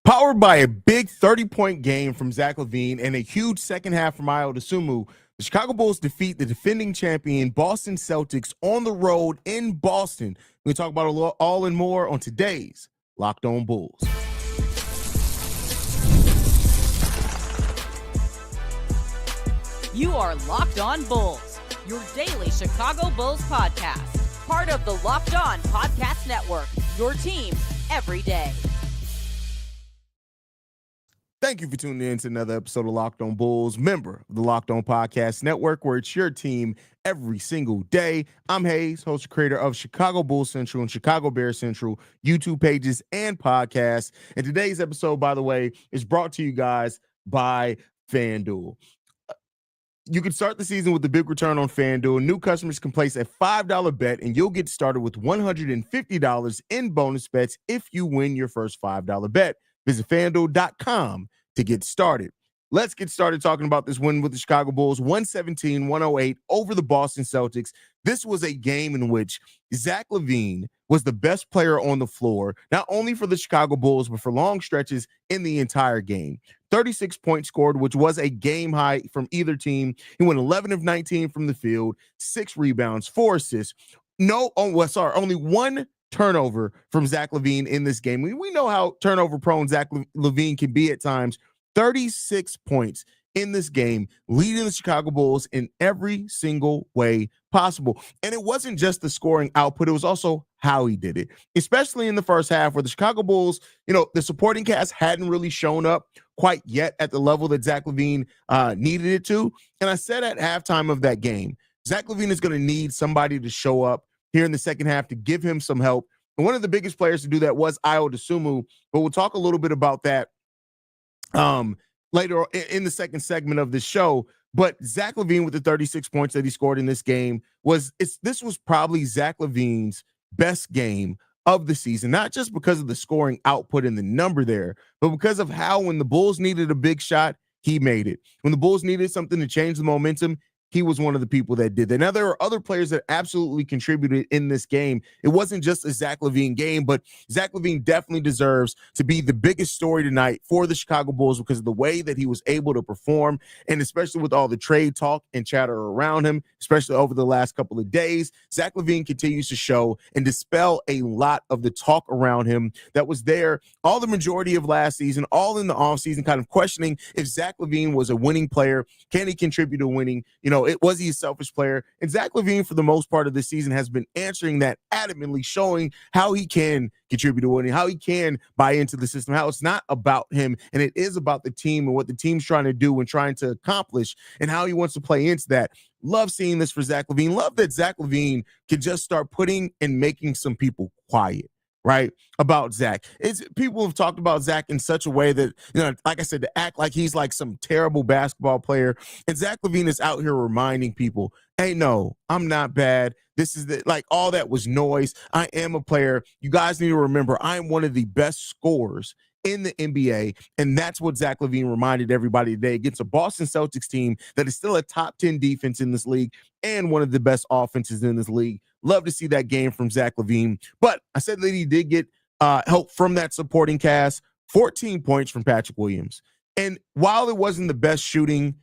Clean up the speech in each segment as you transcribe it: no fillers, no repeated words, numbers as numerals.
Powered by a big 30-point game from Zach LaVine and a huge second half from Ayo Dosunmu, the Chicago Bulls defeat the defending champion Boston Celtics on the road in Boston. We're going to talk about all and more on today's Locked On Bulls. You are Locked On Bulls, your daily Chicago Bulls podcast. Part of the Locked On Podcast Network, your team every day. Thank you for tuning in to another episode of Locked On Bulls, member of the Locked On Podcast Network, where it's your team every single day. I'm Haize, host and creator of Chicago Bulls Central and Chicago Bears Central YouTube pages and podcasts. And today's episode, by the way, is brought to you guys by FanDuel. You can start the season with a big return on FanDuel. New customers can place a $5 bet, and you'll get started with $150 in bonus bets if you win your first $5 bet. Visit FanDuel.com to get started. Let's get started talking about this win with the Chicago Bulls, 117-108 over the Boston Celtics. This was a game in which Zach LaVine was the best player on the floor, not only for the Chicago Bulls, but for long stretches in the entire game. 36 points scored, which was a game high from either team. He went 11 of 19 from the field, 6 rebounds, 4 assists. Only one turnover from Zach LaVine in this game. We know how turnover prone Zach LaVine can be at times. 36 points in this game, leading the Chicago Bulls in every single way possible. And it wasn't just the scoring output, it was also how he did it, especially in the first half where the Chicago Bulls, the supporting cast hadn't really shown up quite yet at the level that Zach LaVine needed it to. And I said at halftime of that game, Zach LaVine is going to need somebody to show up here in the second half to give him some help. And one of the biggest players to do that was Ayo Dosunmu, but we'll talk a little bit about that later in the second segment of this show. But Zach LaVine with the 36 points that he scored in this game this was probably Zach LaVine's best game of the season, not just because of the scoring output and the number there, but because of how when the Bulls needed a big shot, he made it. When the Bulls needed something to change the momentum, he was one of the people that did that. Now, there are other players that absolutely contributed in this game. It wasn't just a Zach LaVine game, but Zach LaVine definitely deserves to be the biggest story tonight for the Chicago Bulls because of the way that he was able to perform, and especially with all the trade talk and chatter around him, especially over the last couple of days. Zach LaVine continues to show and dispel a lot of the talk around him that was there all the majority of last season, all in the offseason, kind of questioning if Zach LaVine was a winning player. Can he contribute to winning? Was he a selfish player? And Zach LaVine, for the most part of this season, has been answering that adamantly, showing how he can contribute to winning, how he can buy into the system, how it's not about him and it is about the team and what the team's trying to do and trying to accomplish and how he wants to play into that. Love seeing this for Zach LaVine. Love that Zach LaVine can just start putting and making some people quiet. Right about Zach. People have talked about Zach in such a way that, like I said, to act like he's like some terrible basketball player. And Zach LaVine is out here reminding people, hey, no, I'm not bad. This is all that was noise. I am a player. You guys need to remember, I'm one of the best scorers in the NBA, and that's what Zach LaVine reminded everybody today against a Boston Celtics team that is still a top 10 defense in this league and one of the best offenses in this league. Love to see that game from Zach LaVine. But I said that he did get help from that supporting cast, 14 points from Patrick Williams. And while it wasn't the best shooting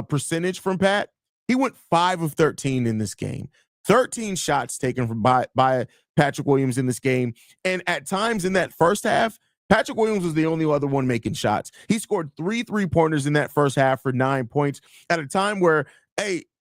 percentage from Pat, he went 5 of 13 in this game. 13 shots taken by Patrick Williams in this game. And at times in that first half, Patrick Williams was the only other one making shots. He scored 3 3-pointers in that first half for 9 points at a time where,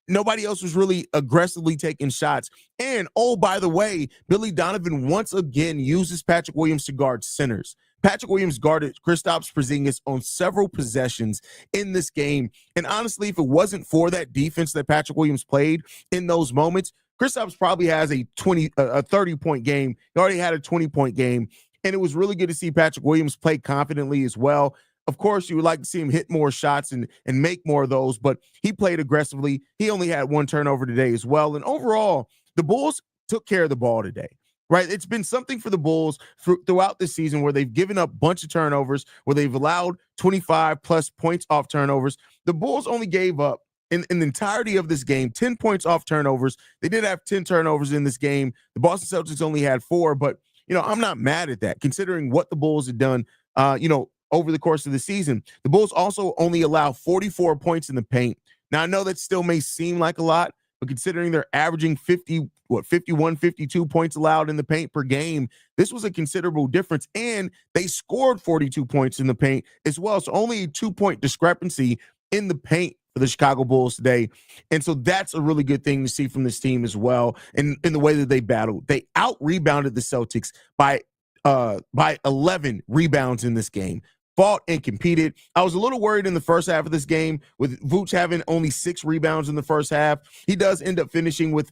nobody else was really aggressively taking shots. And, by the way, Billy Donovan once again uses Patrick Williams to guard centers. Patrick Williams guarded Kristaps Porzingis on several possessions in this game. And honestly, if it wasn't for that defense that Patrick Williams played in those moments, Kristaps probably has a 30-point game. He already had a 20-point game. And it was really good to see Patrick Williams play confidently as well. Of course, you would like to see him hit more shots and make more of those, but he played aggressively. He only had 1 turnover today as well. And overall, the Bulls took care of the ball today, right? It's been something for the Bulls throughout this season where they've given up a bunch of turnovers, where they've allowed 25-plus points off turnovers. The Bulls only gave up, in the entirety of this game, 10 points off turnovers. They did have 10 turnovers in this game. The Boston Celtics only had 4, but I'm not mad at that, considering what the Bulls had done over the course of the season. The Bulls also only allow 44 points in the paint. Now, I know that still may seem like a lot, but considering they're averaging 51, 52 points allowed in the paint per game, this was a considerable difference. And they scored 42 points in the paint as well. So only a 2-point discrepancy in the paint for the Chicago Bulls today. And so that's a really good thing to see from this team as well. And in the way that they battled, they out-rebounded the Celtics by 11 rebounds in this game. Fought and competed. I was a little worried in the first half of this game with Vooch having only 6 rebounds in the first half. He does end up finishing with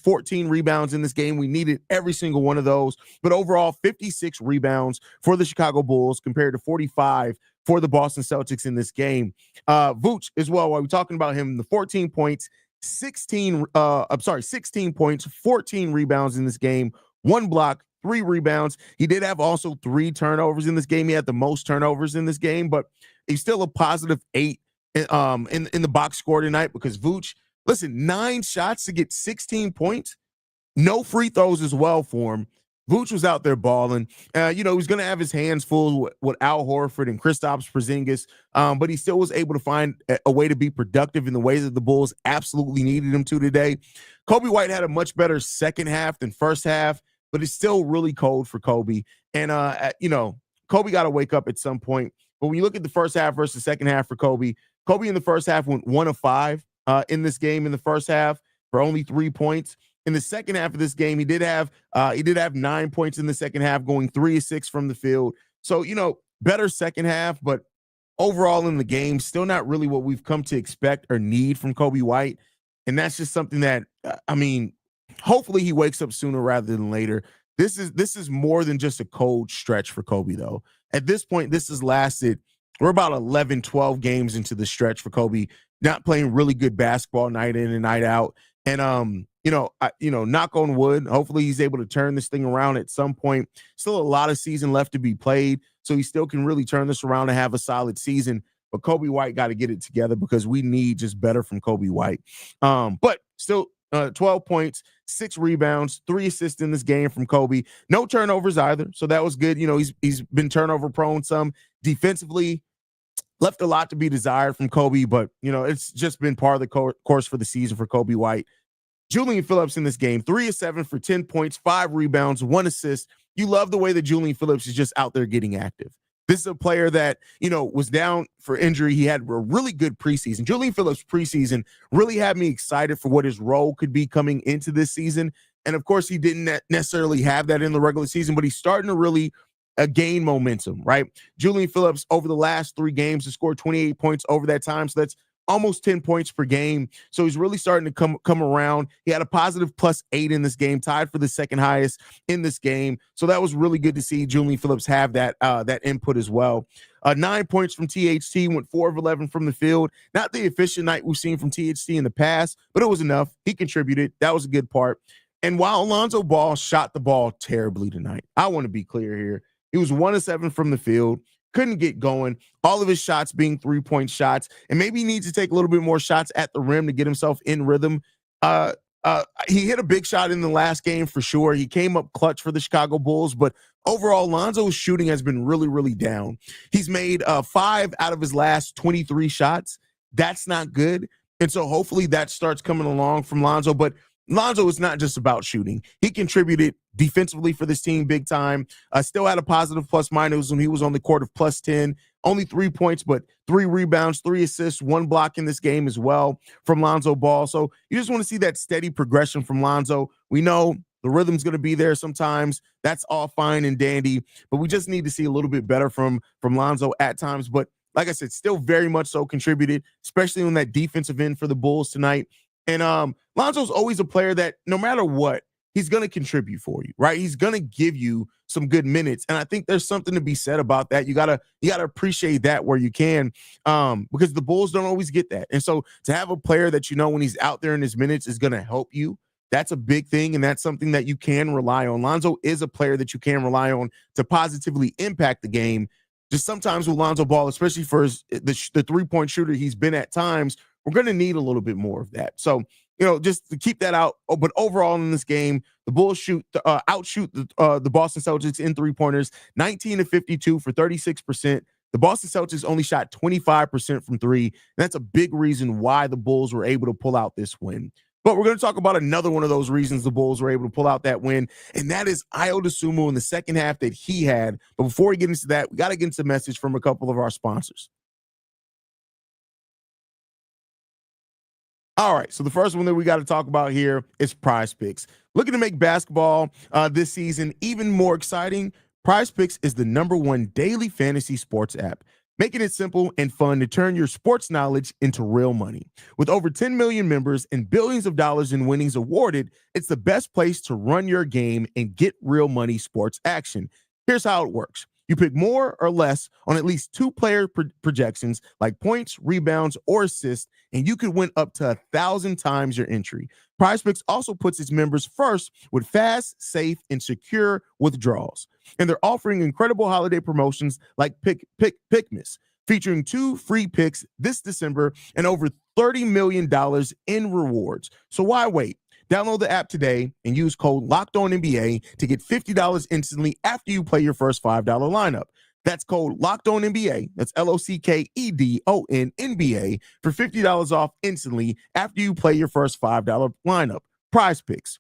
14 rebounds in this game. We needed every single one of those. But overall, 56 rebounds for the Chicago Bulls compared to 45 for the Boston Celtics in this game. Vooch as well, while we're talking about him, the 14 points, 16 points, 14 rebounds in this game, 1 block, 3 rebounds. He did have also 3 turnovers in this game. He had the most turnovers in this game, but he's still a positive 8 in the box score tonight because Vooch, listen, 9 shots to get 16 points, no free throws as well for him. Vooch was out there balling. He was going to have his hands full with Al Horford and Kristaps Porzingis, but he still was able to find a way to be productive in the ways that the Bulls absolutely needed him to today. Coby White had a much better second half than first half, but it's still really cold for Coby. And, Coby got to wake up at some point. But when you look at the first half versus the second half for Coby in the first half went 1 of 5 in this game in the first half for only 3 points. In the second half of this game, he did have 9 points in the second half, going 3 of 6 from the field. So, better second half, but overall in the game, still not really what we've come to expect or need from Coby White. And that's just something that, hopefully he wakes up sooner rather than later. This is more than just a cold stretch for Coby, though. At this point, this has lasted, we're about 11, 12 games into the stretch for Coby, not playing really good basketball night in and night out. And, knock on wood, hopefully he's able to turn this thing around at some point. Still a lot of season left to be played, so he still can really turn this around and have a solid season. But Coby White got to get it together because we need just better from Coby White. But still 12 points, 6 rebounds, 3 assists in this game from Coby. No turnovers either, so that was good. He's been turnover prone some defensively. Left a lot to be desired from Coby, but, it's just been part of the course for the season for Coby White. Julian Phillips in this game, 3 of 7 for 10 points, 5 rebounds, 1 assist. You love the way that Julian Phillips is just out there getting active. This is a player that, was down for injury. He had a really good preseason. Julian Phillips preseason really had me excited for what his role could be coming into this season. And, of course, he didn't necessarily have that in the regular season, but he's starting to really gain momentum, right? Julian Phillips over the last 3 games has scored 28 points over that time. So that's almost 10 points per game. So he's really starting to come around. He had a positive +8 in this game, tied for the second highest in this game. So that was really good to see Julian Phillips have that input as well. 9 points from THT, went 4 of 11 from the field. Not the efficient night we've seen from THT in the past, but it was enough. He contributed. That was a good part. And while Alonzo Ball shot the ball terribly tonight, I want to be clear here. He was 1 of 7 from the field. Couldn't get going. All of his shots being 3-point shots. And maybe he needs to take a little bit more shots at the rim to get himself in rhythm. He hit a big shot in the last game for sure. He came up clutch for the Chicago Bulls. But overall, Lonzo's shooting has been really, really down. He's made 5 out of his last 23 shots. That's not good. And so hopefully that starts coming along from Lonzo. But Lonzo is not just about shooting. He contributed defensively for this team big time. Still had a positive plus-minus when he was on the court of +10. Only 3 points, but 3 rebounds, 3 assists, 1 block in this game as well from Lonzo Ball. So you just want to see that steady progression from Lonzo. We know the rhythm's going to be there sometimes. That's all fine and dandy, but we just need to see a little bit better from Lonzo at times. But like I said, still very much so contributed, especially on that defensive end for the Bulls tonight. And Lonzo's always a player that no matter what, he's going to contribute for you, right? He's going to give you some good minutes. And I think there's something to be said about that. You gotta appreciate that where you can, because the Bulls don't always get that. And so to have a player that, when he's out there in his minutes is going to help you, that's a big thing. And that's something that you can rely on. Lonzo is a player that you can rely on to positively impact the game. Just sometimes with Lonzo Ball, especially for the 3-point shooter he's been at times, we're going to need a little bit more of that. So, just to keep that out. But overall in this game, The Bulls outshoot the Boston Celtics in three-pointers, 19-52 for 36%. The Boston Celtics only shot 25% from three. And that's a big reason why the Bulls were able to pull out this win. But we're going to talk about another one of those reasons the Bulls were able to pull out that win, and that is Ayo Dosunmu in the second half that he had. But before we get into that, we got to get into a message from a couple of our sponsors. All right, so the first one that we got to talk about here is Prize Picks. Looking to make basketball this season even more exciting, Prize Picks is the #1 daily fantasy sports app, making it simple and fun to turn your sports knowledge into real money. With over 10 million members and billions of dollars in winnings awarded, it's the best place to run your game and get real money sports action. Here's how it works. You pick more or less on at least two player projections like points, rebounds, or assists, and you could win up to 1,000 times your entry. PrizePicks also puts its members first with fast, safe, and secure withdrawals. And they're offering incredible holiday promotions like Pickmas, featuring 2 free picks this December and over $30 million in rewards. So why wait? Download the app today and use code LOCKEDONNBA to get $50 instantly after you play your first $5 lineup. That's code LOCKEDONNBA. That's LOCKEDONNBA for $50 off instantly after you play your first $5 lineup. Prize Picks.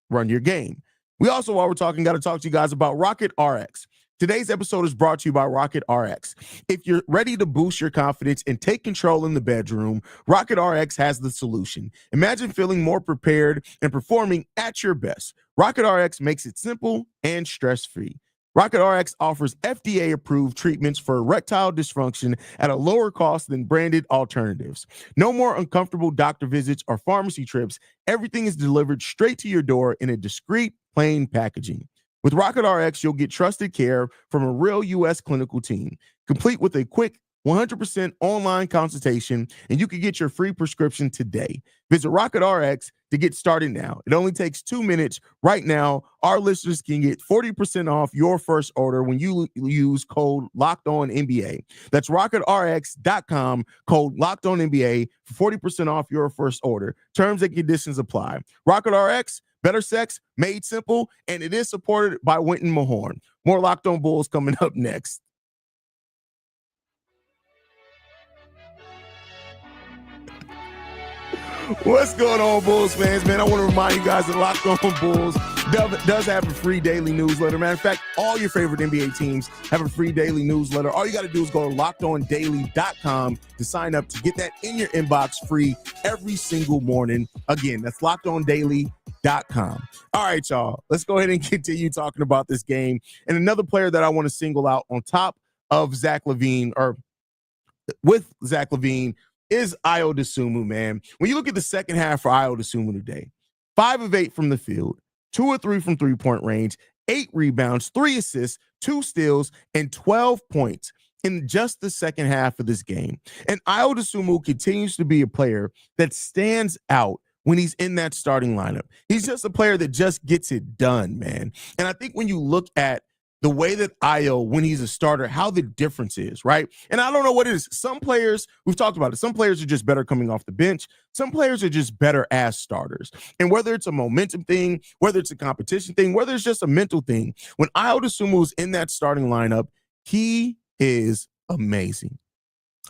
Run your game. We also, while we're talking, got to talk to you guys about Rocket RX. Today's episode is brought to you by Rocket RX. If you're ready to boost your confidence and take control in the bedroom, Rocket RX has the solution. Imagine feeling more prepared and performing at your best. Rocket RX makes it simple and stress-free. Rocket RX offers FDA-approved treatments for erectile dysfunction at a lower cost than branded alternatives. No more uncomfortable doctor visits or pharmacy trips. Everything is delivered straight to your door in a discreet, plain packaging. With Rocket RX, you'll get trusted care from a real U.S. clinical team, complete with a quick 100% online consultation, and you can get your free prescription today. Visit Rocket RX to get started now. It only takes 2 minutes. Right now, our listeners can get 40% off your first order when you use code LOCKEDONNBA. That's rocketrx.com, code LOCKEDONNBA for 40% off your first order. Terms and conditions apply. Rocket RX, better sex, made simple, and it is supported by Winton Mahorn. More Locked On Bulls coming up next. What's going on, Bulls fans, man? I want to remind you guys that Locked On Bulls does have a free daily newsletter. Matter of fact, all your favorite NBA teams have a free daily newsletter. All you got to do is go to LockedOnDaily.com to sign up to get that in your inbox free every single morning. Again, that's LockedOnDaily.com. All right, y'all, let's go ahead and continue talking about this game. And another player that I want to single out on top of Zach LaVine, or with Zach LaVine, is Ayo Dosunmu, man. When you look at the second half for Ayo Dosunmu today, 5 of 8 from the field, 2 of 3 from three-point range, 8 rebounds, 3 assists, 2 steals, and 12 points in just the second half of this game. And Ayo Dosunmu continues to be a player that stands out when he's in that starting lineup. He's just a player that just gets it done, man. And I think when you look at the way that Ayo, when he's a starter, how the difference is, right? And I don't know what it is. Some players, we've talked about it, some players are just better coming off the bench. Some players are just better as starters. And whether it's a momentum thing, whether it's a competition thing, whether it's just a mental thing, when Ayo Dosunmu is in that starting lineup, he is amazing.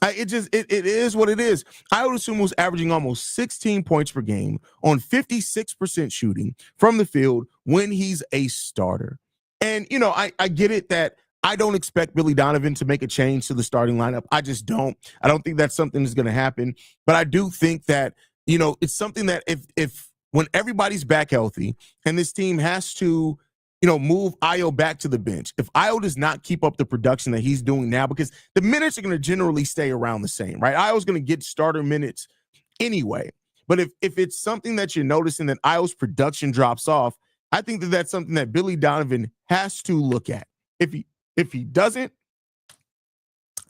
It is what it is. Ayo Dosunmu was averaging almost 16 points per game on 56% shooting from the field when he's a starter. And, you know, I get it that I don't expect Billy Donovan to make a change to the starting lineup. I just don't. I don't think that's something that's going to happen. But I do think that, you know, it's something that if when everybody's back healthy and this team has to, you know, move Ayo back to the bench, if Ayo does not keep up the production that he's doing now, because the minutes are going to generally stay around the same, right? Ayo's going to get starter minutes anyway. But if it's something that you're noticing that Ayo's production drops off, I think that that's something that Billy Donovan has to look at. If he doesn't,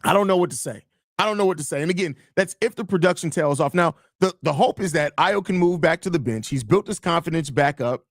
I don't know what to say. And again, that's if the production tails off. Now, the hope is that Ayo can move back to the bench. He's built his confidence back up,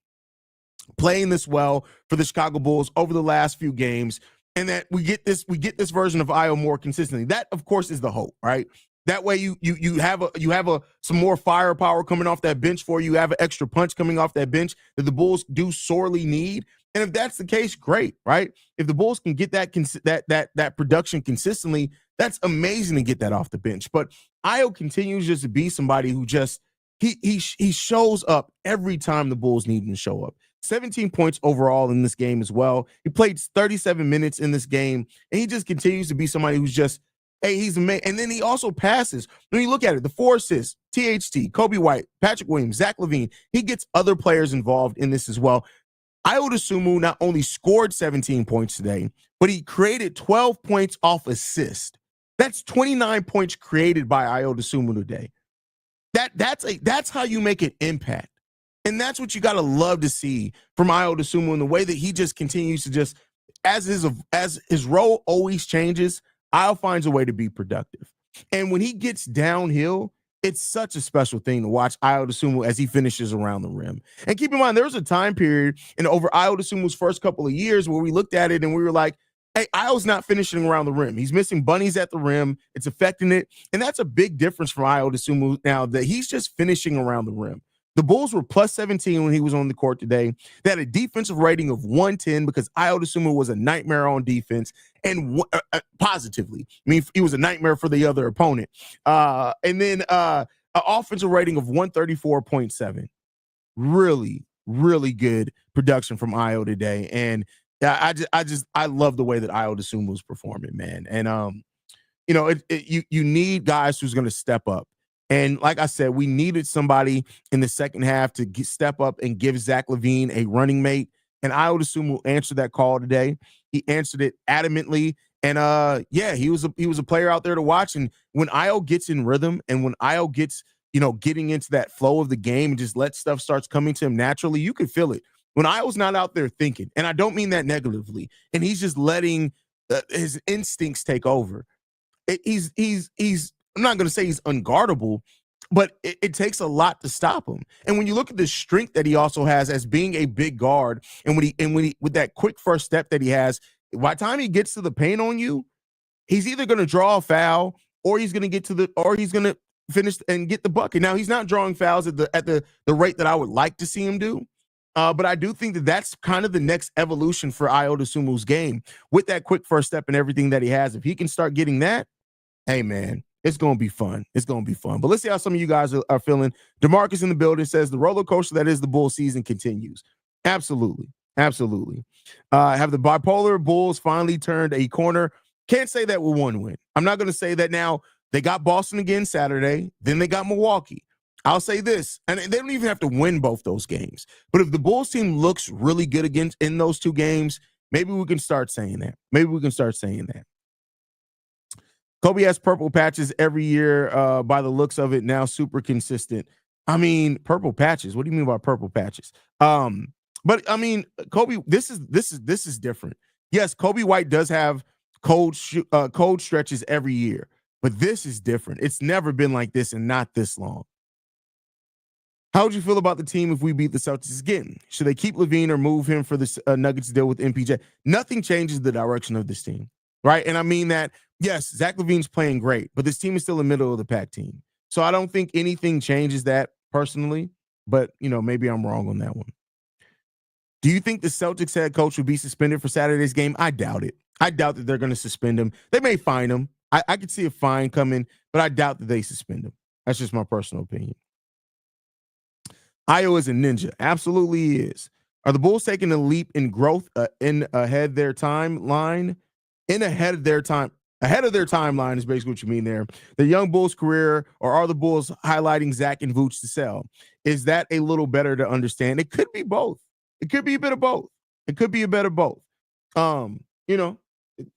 playing this well for the Chicago Bulls over the last few games, and that we get this version of Ayo more consistently. That, of course, is the hope, right? That way you have some more firepower coming off that bench for you. You have an extra punch coming off that bench that the Bulls do sorely need. And if that's the case, great, right? If the Bulls can get that production consistently, that's amazing to get that off the bench. But Ayo continues just to be somebody who just he shows up every time the Bulls need him to show up. 17 points overall in this game as well. He played 37 minutes in this game, and he just continues to be somebody who's just, hey, he's amazing. And then he also passes. When you look at it, the 4 assists, THT, Coby White, Patrick Williams, Zach LaVine, he gets other players involved in this as well. Ayo Dosunmu not only scored 17 points today, but he created 12 points off assist. That's 29 points created by Ayo Dosunmu today. That's how you make an impact. And that's what you got to love to see from Ayo Dosunmu in the way that he just continues to just, as his role always changes, Ayo finds a way to be productive. And when he gets downhill, it's such a special thing to watch Ayo Dosunmu as he finishes around the rim. And keep in mind, there was a time period over Ayo Dosunmu's first couple of years where we looked at it and we were like, hey, Ayo's not finishing around the rim. He's missing bunnies at the rim. It's affecting it. And that's a big difference from Ayo Dosunmu now that he's just finishing around the rim. The Bulls were plus 17 when he was on the court today. They had a defensive rating of 110 because Ayo Dosunmu was a nightmare on defense and positively. I mean, he was a nightmare for the other opponent. And then an offensive rating of 134.7. Really, really good production from Ayo today. And I love the way that Ayo Dosunmu is performing, man. And you need guys who's going to step up. And like I said, we needed somebody in the second half to step up and give Zach LaVine a running mate. And Ayo Dosunmu answered that call today. He answered it adamantly. And he was a player out there to watch. And when Ayo gets in rhythm and when Ayo gets, getting into that flow of the game and just let stuff starts coming to him naturally, you can feel it. When Ayo's not out there thinking, and I don't mean that negatively, and he's just letting his instincts take over. He's I'm not going to say he's unguardable, but it takes a lot to stop him. And when you look at the strength that he also has as being a big guard, and when he with that quick first step that he has, by the time he gets to the paint on you, he's either going to draw a foul or he's going to finish and get the bucket. Now he's not drawing fouls at the rate that I would like to see him do. But I do think that that's kind of the next evolution for Ayo Dosunmu's game with that quick first step and everything that he has. If he can start getting that, hey, man, it's going to be fun. It's going to be fun. But let's see how some of you guys are feeling. DeMarcus in the building says the roller coaster that is the Bulls season continues. Absolutely. Absolutely. Have the bipolar Bulls finally turned a corner? Can't say that with one win. I'm not going to say that now. They got Boston again Saturday. Then they got Milwaukee. I'll say this, and they don't even have to win both those games. But if the Bulls team looks really good in those two games, maybe we can start saying that. Coby has purple patches every year by the looks of it, now super consistent. I mean, purple patches. What do you mean by purple patches? But I mean, Coby, this is different. Yes, Coby White does have cold stretches every year, but this is different. It's never been like this and not this long. How would you feel about the team if we beat the Celtics again? Should they keep LaVine or move him for the Nuggets deal with MPJ? Nothing changes the direction of this team, right? And I mean that, yes, Zach LaVine's playing great, but this team is still a middle of the pack team. So I don't think anything changes that personally, but, maybe I'm wrong on that one. Do you think the Celtics head coach will be suspended for Saturday's game? I doubt it. I doubt that they're going to suspend him. They may fine him. I could see a fine coming, but I doubt that they suspend him. That's just my personal opinion. Ayo is a ninja. Absolutely he is. Are the Bulls taking a leap in growth ahead of their timeline? Ahead of their timeline is basically what you mean there. The young Bulls career, or are the Bulls highlighting Zach and Vooch to sell? Is that a little better to understand? It could be both. It could be a bit of both.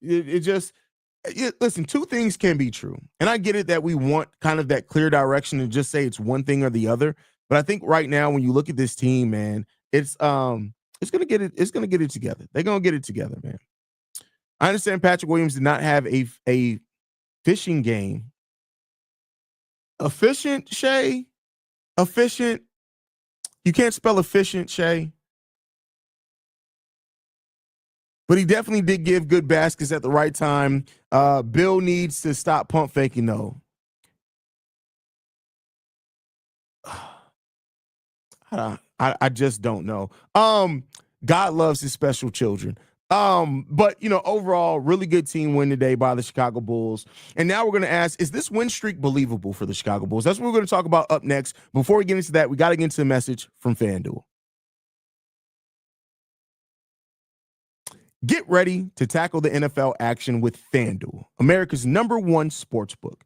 Listen, two things can be true. And I get it that we want kind of that clear direction and just say it's one thing or the other. But I think right now, when you look at this team, man, it's gonna get it together. They're gonna get it together, man. I understand Patrick Williams did not have a fishing game. Efficient, Shay? Efficient? You can't spell efficient, Shay. But he definitely did give good baskets at the right time. Bill needs to stop pump faking, though. I just don't know. God loves his special children. But overall, really good team win today by the Chicago Bulls. And now we're going to ask, is this win streak believable for the Chicago Bulls? That's what we're going to talk about up next. Before we get into that, we got to get into the message from FanDuel. Get ready to tackle the NFL action with FanDuel, America's #1 sportsbook.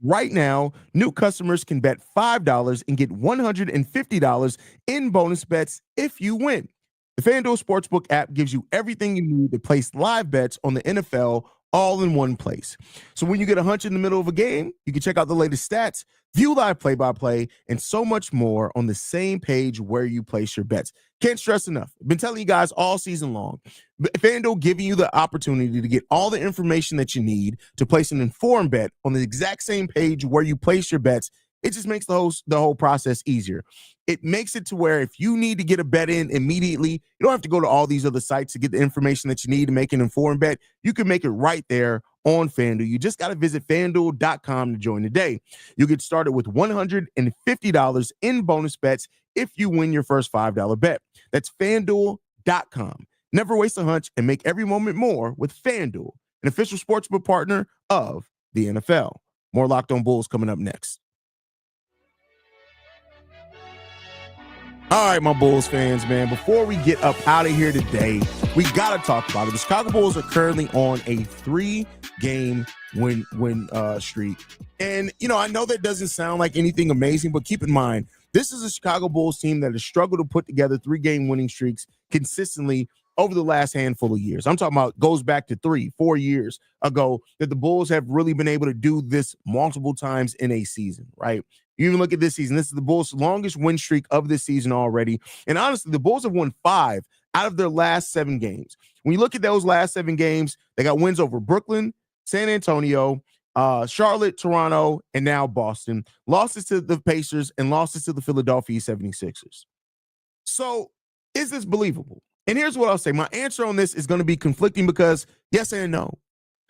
Right now, new customers can bet $5 and get $150 in bonus bets if you win. The FanDuel Sportsbook app gives you everything you need to place live bets on the NFL all in one place. So when you get a hunch in the middle of a game, you can check out the latest stats, view live play-by-play, and so much more on the same page where you place your bets. Can't stress enough. I've been telling you guys all season long. FanDuel giving you the opportunity to get all the information that you need to place an informed bet on the exact same page where you place your bets. It just makes the whole process easier. It makes it to where if you need to get a bet in immediately, you don't have to go to all these other sites to get the information that you need to make an informed bet. You can make it right there on FanDuel. You just got to visit FanDuel.com to join today. You'll get started with $150 in bonus bets if you win your first $5 bet. That's FanDuel.com. Never waste a hunch and make every moment more with FanDuel, an official sportsbook partner of the NFL. More Locked On Bulls coming up next. All right, my Bulls fans, man, before we get up out of here today, we got to talk about it. The Chicago Bulls are currently on a 3-game win streak. And, I know that doesn't sound like anything amazing, but keep in mind, this is a Chicago Bulls team that has struggled to put together 3-game winning streaks consistently over the last handful of years. I'm talking about goes back to 3-4 years ago that the Bulls have really been able to do this multiple times in a season, right? You even look at this season. This is the Bulls' longest win streak of this season already. And honestly, the Bulls have won 5 out of their last 7 games. When you look at those last 7 games, they got wins over Brooklyn, San Antonio, Charlotte, Toronto, and now Boston. Losses to the Pacers and losses to the Philadelphia 76ers. So is this believable? And here's what I'll say. My answer on this is going to be conflicting because yes and no.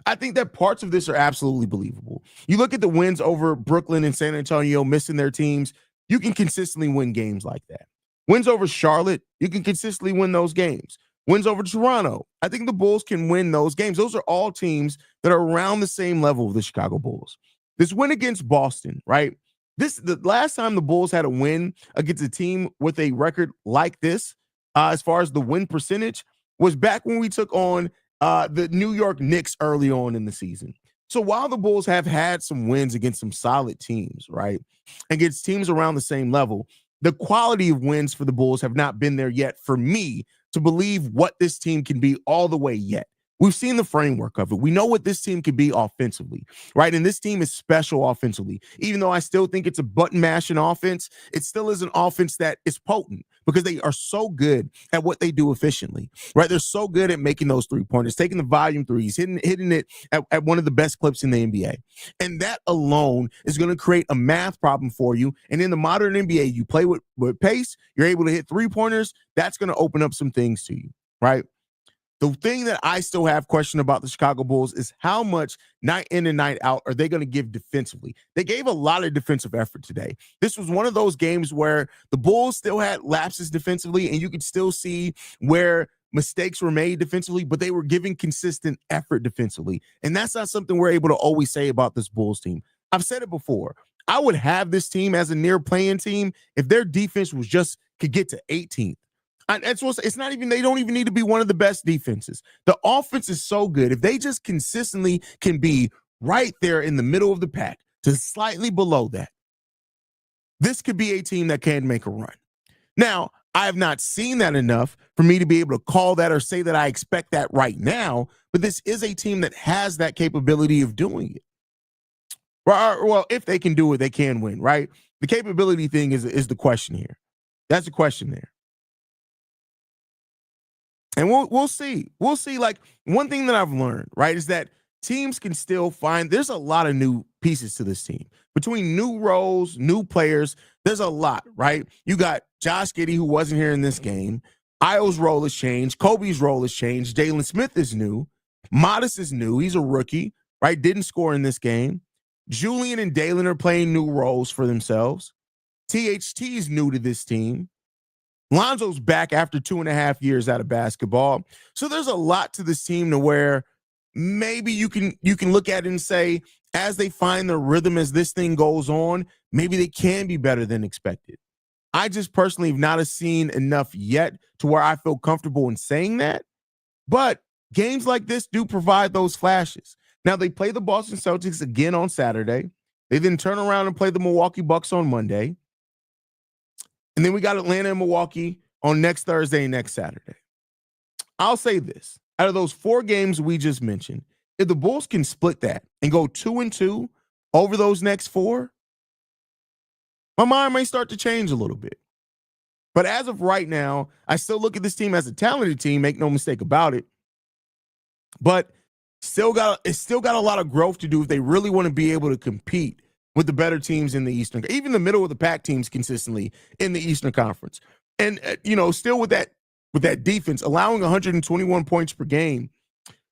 I think that parts of this are absolutely believable. You look at the wins over Brooklyn and San Antonio, missing their teams, you can consistently win games like that. Wins over Charlotte, you can consistently win those games. Wins over Toronto, I think the Bulls can win those games. Those are all teams that are around the same level of the Chicago Bulls. This win against Boston, right? The last time the Bulls had a win against a team with a record like this, as far as the win percentage, was back when we took on the New York Knicks early on in the season. So while the Bulls have had some wins against some solid teams, right, against teams around the same level, the quality of wins for the Bulls have not been there yet for me to believe what this team can be all the way yet. We've seen the framework of it. We know what this team can be offensively, right? And this team is special offensively. Even though I still think it's a button mashing offense, it still is an offense that is potent because they are so good at what they do efficiently, right? They're so good at making those 3-pointers, taking the volume threes, hitting it at one of the best clips in the NBA. And that alone is going to create a math problem for you. And in the modern NBA, you play with pace, you're able to hit 3-pointers. That's going to open up some things to you, right? The thing that I still have question about the Chicago Bulls is how much night in and night out are they going to give defensively? They gave a lot of defensive effort today. This was one of those games where the Bulls still had lapses defensively, and you could still see where mistakes were made defensively, but they were giving consistent effort defensively. And that's not something we're able to always say about this Bulls team. I've said it before. I would have this team as a near playing team if their defense could get to 18th. It's not even, they don't even need to be one of the best defenses. The offense is so good. If they just consistently can be right there in the middle of the pack to slightly below that, this could be a team that can make a run. Now, I have not seen that enough for me to be able to call that or say that I expect that right now, but this is a team that has that capability of doing it. Well, if they can do it, they can win, right? The capability thing is the question here. That's the question there. And we'll see. We'll see. Like, one thing that I've learned, right, is that teams can still find, there's a lot of new pieces to this team. Between new roles, new players, there's a lot, right? You got Josh Giddey, who wasn't here in this game. Ayo's role has changed. Coby's role has changed. Jalen Smith is new. Modest is new. He's a rookie, right? Didn't score in this game. Julian and Dalen are playing new roles for themselves. THT is new to this team. Lonzo's back after 2.5 years out of basketball. So there's a lot to this team to where maybe you can look at it and say, as they find their rhythm as this thing goes on, maybe they can be better than expected. I just personally have not seen enough yet to where I feel comfortable in saying that. But games like this do provide those flashes. Now, they play the Boston Celtics again on Saturday. They then turn around and play the Milwaukee Bucks on Monday. And then we got Atlanta and Milwaukee on next Thursday and next Saturday. I'll say this. Out of those 4 games we just mentioned, if the Bulls can split that and go 2-2 over those next 4, my mind may start to change a little bit. But as of right now, I still look at this team as a talented team, make no mistake about it. But it's still got a lot of growth to do if they really want to be able to compete with the better teams in the Eastern, even the middle of the pack teams consistently in the Eastern Conference. And, still with that defense, allowing 121 points per game,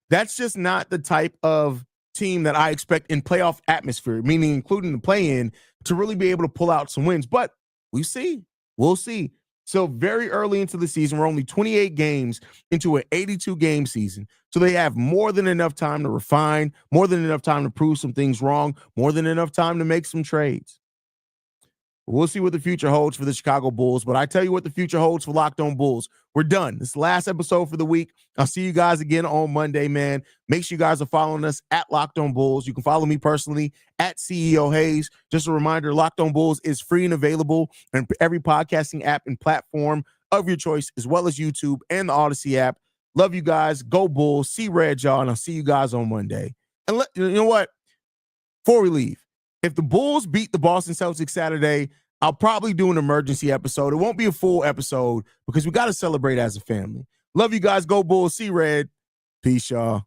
that's just not the type of team that I expect in playoff atmosphere, meaning including the play-in, to really be able to pull out some wins. But we'll see. So very early into the season, we're only 28 games into an 82-game season. So they have more than enough time to refine, more than enough time to prove some things wrong, more than enough time to make some trades. We'll see what the future holds for the Chicago Bulls, but I tell you what the future holds for Locked On Bulls. We're done. This is the last episode for the week. I'll see you guys again on Monday, man. Make sure you guys are following us at Locked On Bulls. You can follow me personally at CEO Haize. Just a reminder, Locked On Bulls is free and available in every podcasting app and platform of your choice, as well as YouTube and the Odyssey app. Love you guys. Go Bulls. See red, y'all, and I'll see you guys on Monday. And you know what? Before we leave, if the Bulls beat the Boston Celtics Saturday, I'll probably do an emergency episode. It won't be a full episode because we got to celebrate as a family. Love you guys. Go Bulls. See red. Peace, y'all.